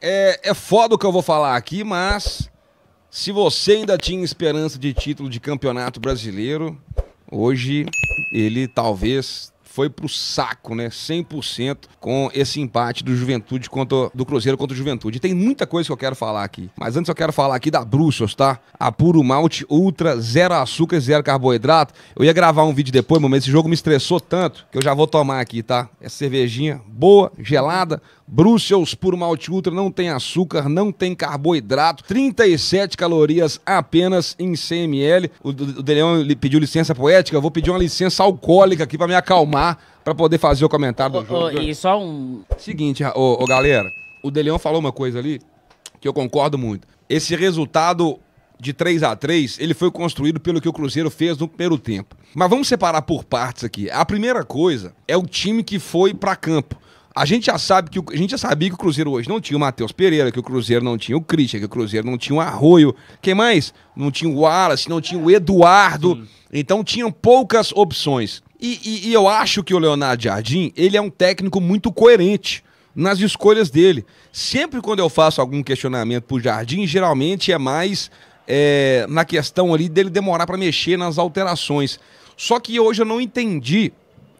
É foda o que eu vou falar aqui, mas se você ainda tinha esperança de título de campeonato brasileiro, hoje ele talvez foi pro saco, né? 100% com esse empate do Juventude do Cruzeiro contra o Juventude. E tem muita coisa que eu quero falar aqui. Mas antes eu quero falar aqui da Bruços, tá? A Puro Malte Ultra, 0 açúcar, 0 carboidrato. Eu ia gravar um vídeo depois, mas esse jogo me estressou tanto que eu já vou tomar aqui, tá? Essa cervejinha boa, gelada. Brussels Puro Malte Ultra, não tem açúcar, não tem carboidrato, 37 calorias apenas em 100 ml. O Deleão pediu licença poética, eu vou pedir uma licença alcoólica aqui pra me acalmar, pra poder fazer o comentário do jogo. E só um... Seguinte, galera, o Deleão falou uma coisa ali que eu concordo muito. Esse resultado de 3-3, ele foi construído pelo que o Cruzeiro fez no primeiro tempo. Mas vamos separar por partes aqui. A primeira coisa é o time que foi pra campo. A gente já sabia que o Cruzeiro hoje não tinha o Matheus Pereira, que o Cruzeiro não tinha o Christian, que o Cruzeiro não tinha o Arroio. Quem mais? Não tinha o Wallace, não tinha o Eduardo. Sim. Então tinham poucas opções. E eu acho que o Leonardo Jardim, ele é um técnico muito coerente nas escolhas dele. Sempre quando eu faço algum questionamento pro Jardim, geralmente é mais na questão ali dele demorar para mexer nas alterações. Só que hoje eu não entendi.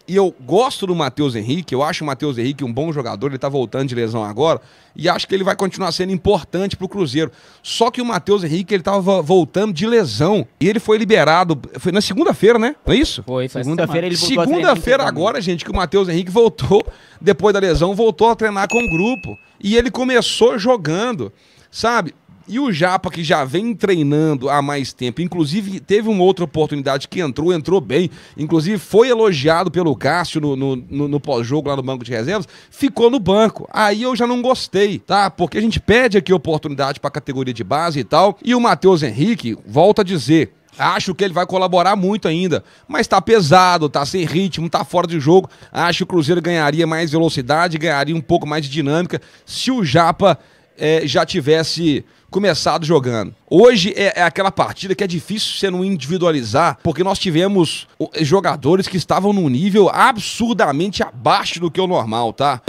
E eu gosto do Matheus Henrique, eu acho o Matheus Henrique um bom jogador, ele tá voltando de lesão agora, e acho que ele vai continuar sendo importante pro Cruzeiro. Só que o Matheus Henrique, ele tava voltando de lesão, e ele foi liberado, foi na segunda-feira, né? Não é isso? Foi segunda-feira ele voltou. Segunda-feira agora, gente, que o Matheus Henrique voltou, depois da lesão, voltou a treinar com o grupo. E ele começou jogando, sabe? E o Japa, que já vem treinando há mais tempo, inclusive teve uma outra oportunidade que entrou bem, inclusive foi elogiado pelo Cássio no pós-jogo lá no banco de reservas, ficou no banco. Aí eu já não gostei, tá? Porque a gente pede aqui oportunidade pra categoria de base e tal, e o Matheus Henrique, volta a dizer, acho que ele vai colaborar muito ainda, mas tá pesado, tá sem ritmo, tá fora de jogo. Acho que o Cruzeiro ganharia mais velocidade, ganharia um pouco mais de dinâmica se o Japa já tivesse começado jogando. Hoje é aquela partida que é difícil você não individualizar, porque nós tivemos jogadores que estavam num nível absurdamente abaixo do que o normal, tá?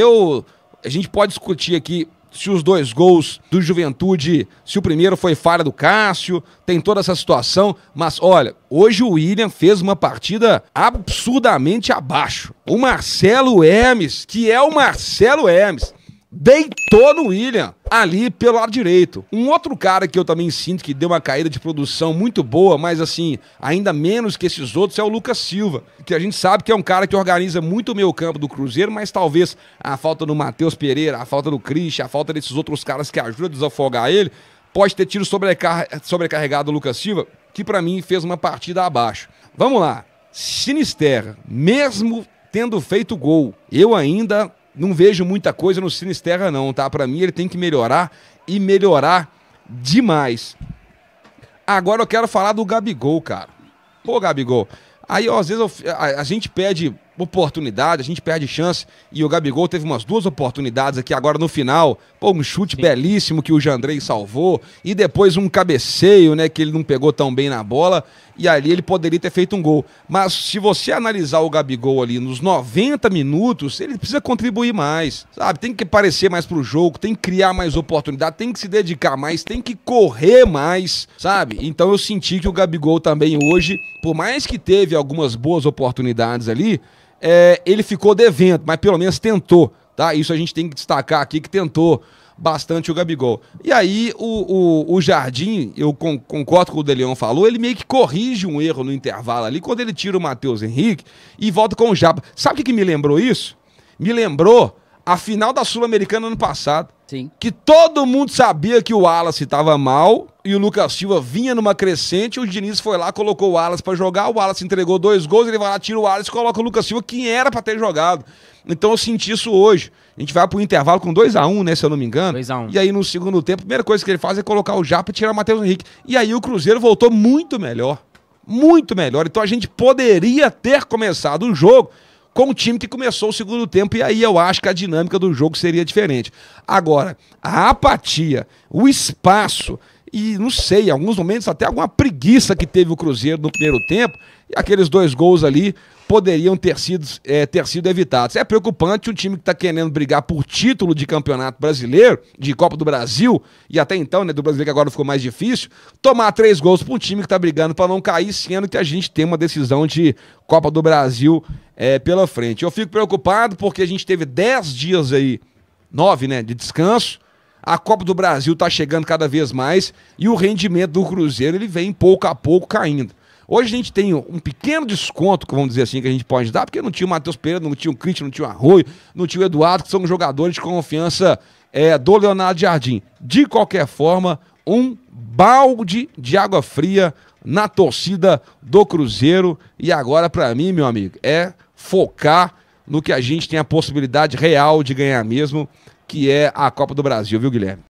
A gente pode discutir aqui se os 2 gols do Juventude, se o primeiro foi falha do Cássio, tem toda essa situação, mas olha, hoje o William fez uma partida absurdamente abaixo. O Marcelo Hermes, que é o Marcelo Hermes, deitou no William, ali pelo lado direito. Um outro cara que eu também sinto que deu uma caída de produção muito boa, mas assim, ainda menos que esses outros, é o Lucas Silva, que a gente sabe que é um cara que organiza muito o meio campo do Cruzeiro, mas talvez a falta do Matheus Pereira, a falta do Christian, a falta desses outros caras que ajudam a desafogar ele, pode ter tido sobrecarregado o Lucas Silva, que pra mim fez uma partida abaixo. Vamos lá. Sinisterra, mesmo tendo feito gol, eu ainda não vejo muita coisa no Sinisterra não, tá? Pra mim ele tem que melhorar e melhorar demais. Agora eu quero falar do Gabigol, cara. Pô, Gabigol, aí ó, às vezes a gente pede oportunidade, a gente perde chance, e o Gabigol teve umas 2 oportunidades aqui agora no final, pô, um chute belíssimo que o Jandrei salvou, e depois um cabeceio, né, que ele não pegou tão bem na bola, e ali ele poderia ter feito um gol. Mas se você analisar o Gabigol ali nos 90 minutos, ele precisa contribuir mais, sabe? Tem que aparecer mais pro jogo, tem que criar mais oportunidade, tem que se dedicar mais, tem que correr mais, sabe? Então eu senti que o Gabigol também hoje, por mais que teve algumas boas oportunidades ali, ele ficou devendo, mas pelo menos tentou, tá? Isso a gente tem que destacar aqui, que tentou bastante o Gabigol. E aí o Jardim, eu concordo com o Deleão falou, ele meio que corrige um erro no intervalo ali, quando ele tira o Matheus Henrique e volta com o Japa. Sabe o que me lembrou isso? Me lembrou a final da Sul-Americana ano passado. Sim. Que todo mundo sabia que o Wallace estava mal e o Lucas Silva vinha numa crescente, o Diniz foi lá, colocou o Wallace pra jogar, o Wallace entregou 2 gols, ele vai lá, tira o Wallace e coloca o Lucas Silva, que era pra ter jogado. Então eu senti isso hoje. A gente vai pro intervalo com 2-1, né, se eu não me engano. 2-1. E aí no segundo tempo, a primeira coisa que ele faz é colocar o Japa e tirar o Matheus Henrique. E aí o Cruzeiro voltou muito melhor. Muito melhor. Então a gente poderia ter começado o jogo com o time que começou o segundo tempo, e aí eu acho que a dinâmica do jogo seria diferente. Agora, a apatia, o espaço E não sei, em alguns momentos até alguma preguiça que teve o Cruzeiro no primeiro tempo, e aqueles 2 gols ali poderiam ter sido evitados. É preocupante um time que está querendo brigar por título de campeonato brasileiro, de Copa do Brasil, e até então, né, do brasileiro que agora ficou mais difícil, tomar 3 gols para um time que está brigando para não cair, sendo que a gente tem uma decisão de Copa do Brasil pela frente. Eu fico preocupado porque a gente teve 10 dias aí, 9, né, de descanso. A Copa do Brasil está chegando cada vez mais e o rendimento do Cruzeiro ele vem pouco a pouco caindo. Hoje a gente tem um pequeno desconto, vamos dizer assim, que a gente pode dar, porque não tinha o Matheus Pereira, não tinha o Cristian, não tinha o Arroio, não tinha o Eduardo, que são jogadores de confiança do Leonardo Jardim. De qualquer forma, um balde de água fria na torcida do Cruzeiro. E agora, para mim, meu amigo, é focar no que a gente tem a possibilidade real de ganhar mesmo, que é a Copa do Brasil, viu, Guilherme?